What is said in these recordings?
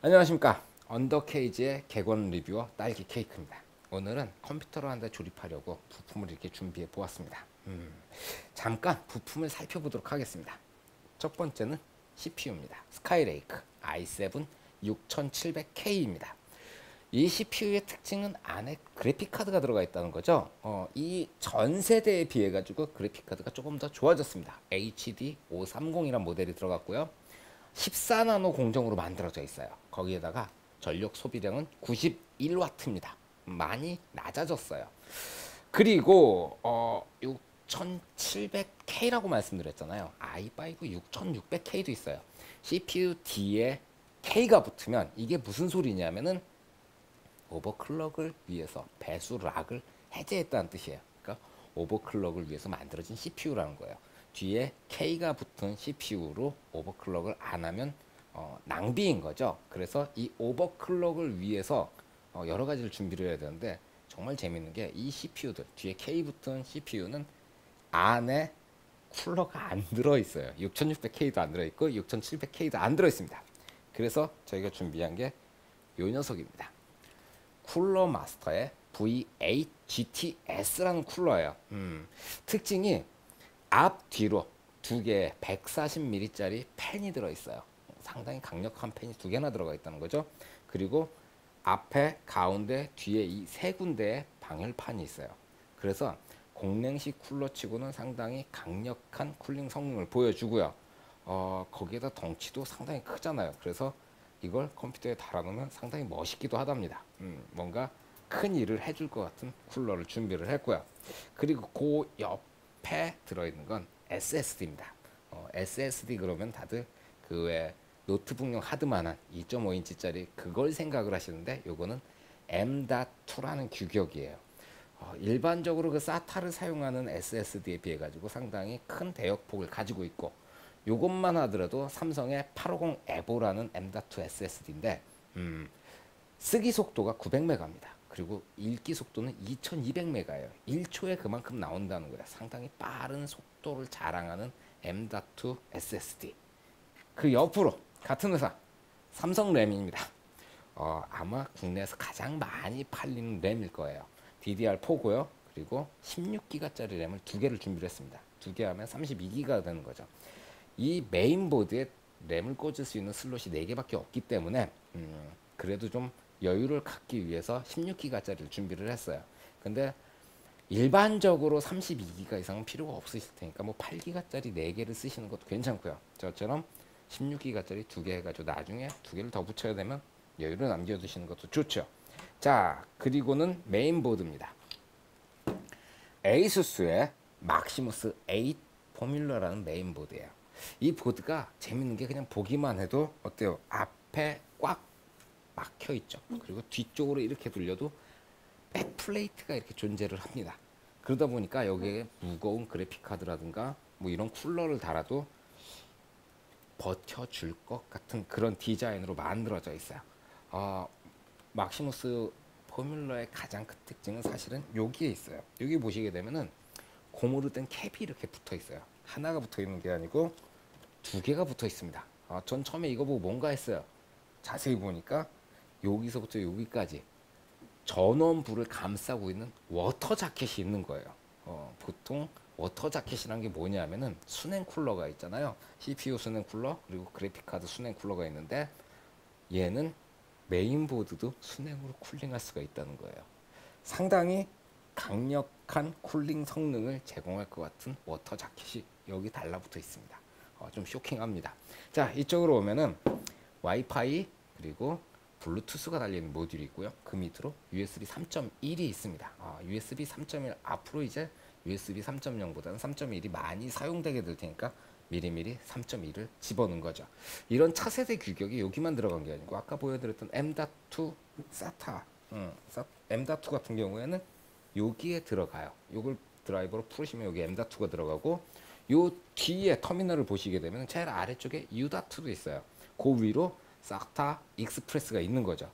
안녕하십니까. 언더케이지의 객원 리뷰어 딸기 케이크입니다. 오늘은 컴퓨터로 한 대 조립하려고 부품을 이렇게 준비해 보았습니다. 잠깐 부품을 살펴보도록 하겠습니다. 첫 번째는 CPU입니다. 스카이레이크 i7 6700K입니다. 이 CPU의 특징은 안에 그래픽카드가 들어가 있다는 거죠. 이 전 세대에 비해 가지고 그래픽카드가 조금 더 좋아졌습니다. HD 530이란 모델이 들어갔고요. 14나노 공정으로 만들어져 있어요. 거기에다가 전력 소비량은 91W입니다. 많이 낮아졌어요. 그리고 6700K라고 말씀드렸잖아요. i5 6600K도 있어요. CPU D에 K가 붙으면 이게 무슨 소리냐면은 오버클럭을 위해서 배수 락을 해제했다는 뜻이에요. 그러니까 오버클럭을 위해서 만들어진 CPU라는 거예요. 뒤에 K가 붙은 CPU로 오버클럭을 안 하면 낭비인 거죠. 그래서 이 오버클럭을 위해서 여러 가지를 준비를 해야 되는데 정말 재밌는 게 이 CPU들 뒤에 K 붙은 CPU는 안에 쿨러가 안 들어있어요. 6600K도 안 들어있고 6700K도 안 들어있습니다. 그래서 저희가 준비한 게 이 녀석입니다. 쿨러 마스터의 V8GTS라는 쿨러예요. 특징이 앞 뒤로 두 개의 140mm짜리 팬이 들어있어요. 상당히 강력한 팬이 두 개나 들어가 있다는 거죠. 그리고 앞에 가운데 뒤에 이 세 군데의 방열판이 있어요. 그래서 공랭식 쿨러치고는 상당히 강력한 쿨링 성능을 보여주고요. 거기에다 덩치도 상당히 크잖아요. 그래서 이걸 컴퓨터에 달아놓으면 상당히 멋있기도 하답니다. 뭔가 큰 일을 해줄 것 같은 쿨러를 준비를 했고요. 그리고 그 옆에 들어있는 건 SSD입니다. SSD 그러면 다들 그 외 노트북용 하드만한 2.5인치짜리 그걸 생각을 하시는데 요거는 M.2라는 규격이에요. 일반적으로 그 SATA를 사용하는 SSD에 비해 가지고 상당히 큰 대역폭을 가지고 있고 요것만 하더라도 삼성의 850 에보라는 M.2 SSD인데 쓰기 속도가 900메가입니다. 그리고 읽기 속도는 2200메가예요. 1초에 그만큼 나온다는 거예요. 상당히 빠른 속도를 자랑하는 M.2 SSD. 그 옆으로 같은 회사 삼성램입니다. 아마 국내에서 가장 많이 팔리는 램일 거예요. DDR4고요. 그리고 16기가짜리 램을 두 개를 준비를 했습니다. 두 개 하면 32기가 되는 거죠. 이 메인보드에 램을 꽂을 수 있는 슬롯이 4개밖에 없기 때문에 그래도 좀 여유를 갖기 위해서 16기가짜리를 준비를 했어요. 근데 일반적으로 32기가 이상은 필요가 없으실 테니까 뭐 8기가짜리 4개를 쓰시는 것도 괜찮고요. 저처럼 16기가짜리 2개 해가지고 나중에 2개를 더 붙여야 되면 여유를 남겨두시는 것도 좋죠. 자, 그리고는 메인보드입니다. 에이수스의 막시무스 8 포뮬러라는 메인보드예요. 이 보드가 재밌는 게 그냥 보기만 해도 어때요? 앞에 꽉 막혀 있죠. 그리고 뒤쪽으로 이렇게 돌려도 백플레이트가 이렇게 존재를 합니다. 그러다 보니까 여기에 무거운 그래픽카드라든가 뭐 이런 쿨러를 달아도 버텨줄 것 같은 그런 디자인으로 만들어져 있어요. 막시무스 포뮬러의 가장 큰 특징은 사실은 여기에 있어요. 여기 보시게 되면은 고무로 된 캡이 이렇게 붙어 있어요. 하나가 붙어 있는 게 아니고 두 개가 붙어 있습니다. 전 처음에 이거 보고 뭔가 했어요. 자세히 보니까 여기서부터 여기까지 전원부를 감싸고 있는 워터 자켓이 있는 거예요. 보통 워터 자켓이란 게 뭐냐면은 수냉 쿨러가 있잖아요. CPU 수냉 쿨러 그리고 그래픽카드 수냉 쿨러가 있는데 얘는 메인보드도 수냉으로 쿨링할 수가 있다는 거예요. 상당히 강력한 쿨링 성능을 제공할 것 같은 워터 자켓이 여기 달라붙어 있습니다. 좀 쇼킹합니다. 자, 이쪽으로 오면은 와이파이 그리고 블루투스가 달려있는 모듈이 있고요. 그 밑으로 USB 3.1이 있습니다. USB 3.1 앞으로 이제 USB 3.0보다는 3.1이 많이 사용되게 될 테니까 미리미리 3.1을 집어넣은 거죠. 이런 차세대 규격이 여기만 들어간 게 아니고 아까 보여드렸던 M.2 SATA M.2 같은 경우에는 여기에 들어가요. 이걸 드라이버로 풀으시면 여기 M.2가 들어가고 요 뒤에 터미널을 보시게 되면 제일 아래쪽에 U.2도 있어요. 그 위로 SATA 익스프레스가 있는 거죠.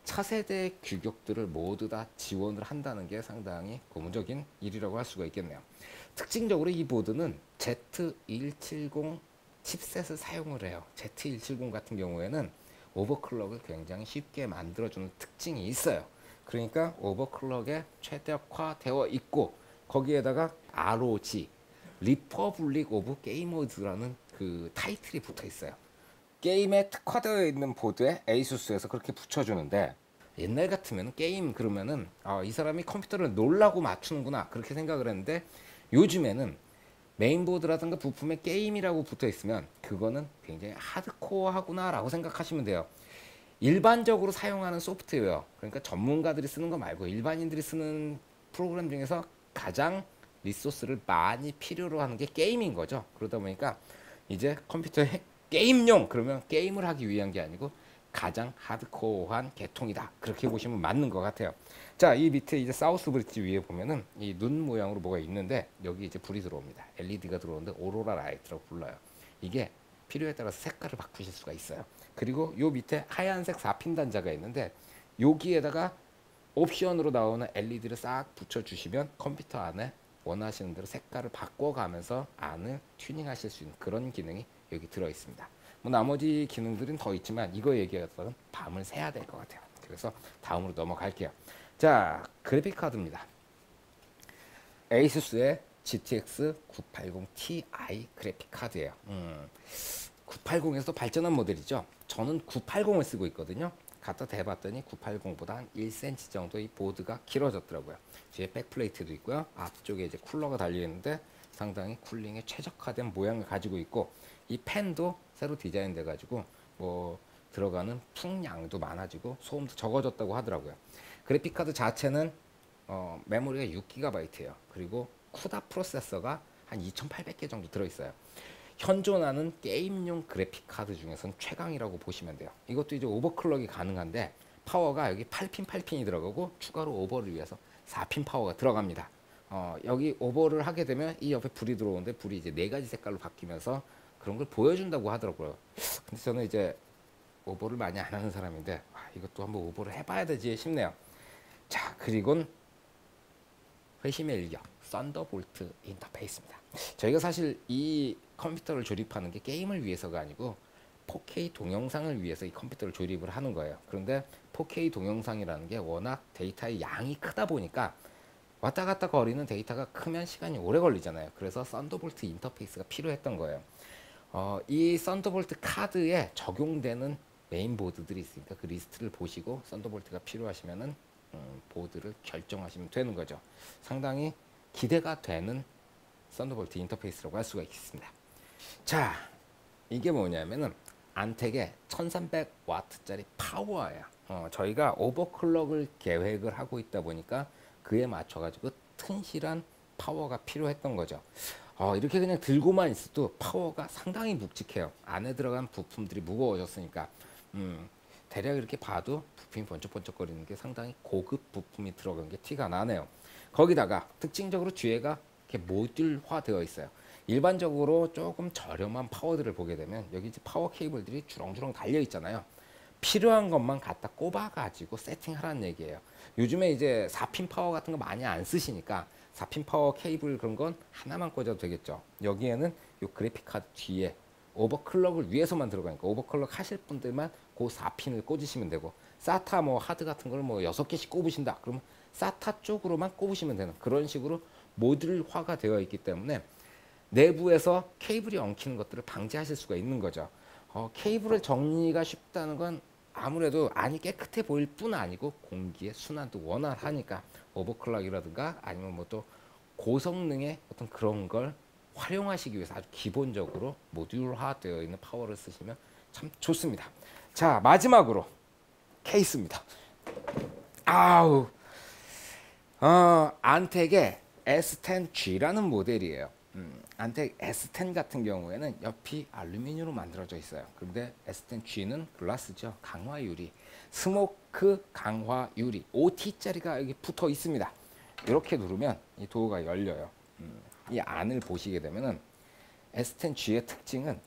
차세대 규격들을 모두 다 지원을 한다는 게 상당히 고무적인 일이라고 할 수가 있겠네요. 특징적으로 이 보드는 Z170 칩셋을 사용을 해요. Z170 같은 경우에는 오버클럭을 굉장히 쉽게 만들어주는 특징이 있어요. 그러니까 오버클럭에 최적화되어 있고 거기에다가 ROG 리퍼블릭 오브 게이머즈라는 그 타이틀이 붙어 있어요. 게임에 특화되어 있는 보드에 에이수스에서 그렇게 붙여주는데 옛날 같으면 게임 그러면은 이 사람이 컴퓨터를 놀라고 맞추는구나 그렇게 생각을 했는데 요즘에는 메인보드라든가 부품에 게임이라고 붙어 있으면 그거는 굉장히 하드코어하구나 라고 생각하시면 돼요. 일반적으로 사용하는 소프트웨어, 그러니까 전문가들이 쓰는 거 말고 일반인들이 쓰는 프로그램 중에서 가장 리소스를 많이 필요로 하는 게 게임인 거죠. 그러다 보니까 이제 컴퓨터에 게임용 그러면 게임을 하기 위한 게 아니고 가장 하드코어한 계통이다. 그렇게 보시면 맞는 것 같아요. 자, 이 밑에 이제 사우스 브릿지 위에 보면은 이 눈 모양으로 뭐가 있는데 여기 이제 불이 들어옵니다. LED가 들어오는데 오로라 라이트라고 불러요. 이게 필요에 따라서 색깔을 바꾸실 수가 있어요. 그리고 요 밑에 하얀색 4핀 단자가 있는데 여기에다가 옵션으로 나오는 LED를 싹 붙여주시면 컴퓨터 안에 원하시는 대로 색깔을 바꿔가면서 안을 튜닝하실 수 있는 그런 기능이 여기 들어 있습니다. 뭐 나머지 기능들은 더 있지만 이거 얘기하다는 밤을 새야 될 것 같아요. 그래서 다음으로 넘어갈게요. 자, 그래픽 카드입니다. 에이수스의 GTX 980 Ti 그래픽 카드예요. 980에서 발전한 모델이죠. 저는 980을 쓰고 있거든요. 갖다 대봤더니 980보다 한 1cm 정도 이 보드가 길어졌더라고요. 뒤에 백플레이트도 있고요. 앞쪽에 이제 쿨러가 달려 있는데 상당히 쿨링에 최적화된 모양을 가지고 있고 이 팬도 새로 디자인돼 가지고 뭐 들어가는 풍량도 많아지고 소음도 적어졌다고 하더라고요. 그래픽 카드 자체는 메모리가 6GB예요. 그리고 쿠다 프로세서가 한 2800개 정도 들어있어요. 현존하는 게임용 그래픽 카드 중에서는 최강이라고 보시면 돼요. 이것도 이제 오버클럭이 가능한데 파워가 여기 8핀이 들어가고 추가로 오버를 위해서 4핀 파워가 들어갑니다. 여기 오버를 하게 되면 이 옆에 불이 들어오는데 불이 이제 4가지 색깔로 바뀌면서 그런 걸 보여준다고 하더라고요. 근데 저는 이제 오버를 많이 안 하는 사람인데 이것도 한번 오버를 해봐야 되지 싶네요. 자, 그리고는 회심의 일격 썬더볼트 인터페이스입니다. 저희가 사실 이 컴퓨터를 조립하는 게 게임을 위해서가 아니고 4K 동영상을 위해서 이 컴퓨터를 조립을 하는 거예요. 그런데 4K 동영상이라는 게 워낙 데이터의 양이 크다 보니까 왔다 갔다 거리는 데이터가 크면 시간이 오래 걸리잖아요. 그래서 썬더볼트 인터페이스가 필요했던 거예요. 이 썬더볼트 카드에 적용되는 메인보드들이 있으니까 그 리스트를 보시고 썬더볼트가 필요하시면은 보드를 결정하시면 되는 거죠. 상당히 기대가 되는 썬더볼트 인터페이스라고 할 수가 있습니다. 자, 이게 뭐냐면은 안텍의 1300W짜리 파워예요. 저희가 오버클럭을 계획을 하고 있다 보니까 그에 맞춰가지고 튼실한 파워가 필요했던 거죠. 이렇게 그냥 들고만 있어도 파워가 상당히 묵직해요. 안에 들어간 부품들이 무거워졌으니까 대략 이렇게 봐도 부품이 번쩍번쩍거리는 게 상당히 고급 부품이 들어간 게 티가 나네요. 거기다가 특징적으로 뒤에가 이렇게 모듈화 되어 있어요. 일반적으로 조금 저렴한 파워들을 보게 되면 여기 이제 파워 케이블들이 주렁주렁 달려 있잖아요. 필요한 것만 갖다 꼽아 가지고 세팅하라는 얘기예요. 요즘에 이제 4핀 파워 같은 거 많이 안 쓰시니까 4핀 파워 케이블 그런 건 하나만 꽂아도 되겠죠. 여기에는 요 그래픽 카드 뒤에 오버클럭을 위해서만 들어가니까 오버클럭 하실 분들만 그 4핀을 꽂으시면 되고 사타 뭐 하드 같은 걸 뭐 6개씩 꼽으신다. 그러면 사타 쪽으로만 꼽으시면 되는 그런 식으로 모듈화가 되어 있기 때문에 내부에서 케이블이 엉키는 것들을 방지하실 수가 있는 거죠. 케이블을 정리가 쉽다는 건 아무래도 안이 깨끗해 보일 뿐 아니고 공기의 순환도 원활하니까 오버클럭이라든가 아니면 뭐 또 고성능의 어떤 그런 걸 활용하시기 위해서 아주 기본적으로 모듈화 되어 있는 파워를 쓰시면 참 좋습니다. 자, 마지막으로 케이스입니다. 아우, 안텍의 S10G라는 모델이에요. 안텍 S10 같은 경우에는 옆이 알루미늄으로 만들어져 있어요. 그런데 S10G는 글라스죠. 강화 유리, 스모크 강화 유리 5T짜리가 여기 붙어 있습니다. 이렇게 누르면 이 도어가 열려요. 이 안을 보시게 되면은 S10G의 특징은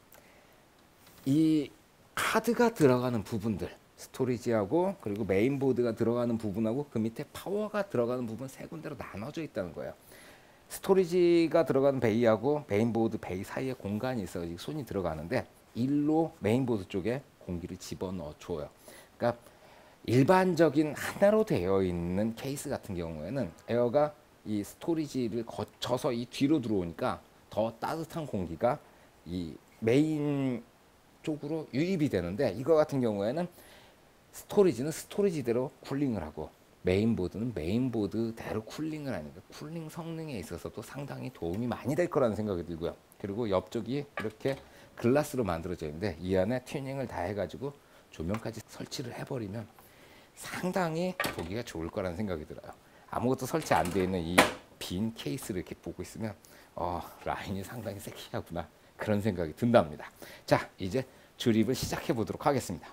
이 카드가 들어가는 부분들, 스토리지하고 그리고 메인보드가 들어가는 부분하고 그 밑에 파워가 들어가는 부분 세 군데로 나눠져 있다는 거예요. 스토리지가 들어가는 베이하고 메인보드 베이 사이에 공간이 있어 손이 들어가는데 일로 메인보드 쪽에 공기를 집어넣어 줘요. 그러니까 일반적인 하나로 되어 있는 케이스 같은 경우에는 에어가 이 스토리지를 거쳐서 이 뒤로 들어오니까 더 따뜻한 공기가 이 메인 쪽으로 유입이 되는데, 이거 같은 경우에는 스토리지는 스토리지대로 쿨링을 하고 메인보드는 메인보드대로 쿨링을 하니까 쿨링 성능에 있어서도 상당히 도움이 많이 될 거라는 생각이 들고요. 그리고 옆쪽이 이렇게 글라스로 만들어져 있는데 이 안에 튜닝을 다 해가지고 조명까지 설치를 해버리면 상당히 보기가 좋을 거라는 생각이 들어요. 아무것도 설치 안 되어 있는 이 빈 케이스를 이렇게 보고 있으면 라인이 상당히 섹시하구나, 그런 생각이 든답니다. 자, 이제 조립을 시작해 보도록 하겠습니다.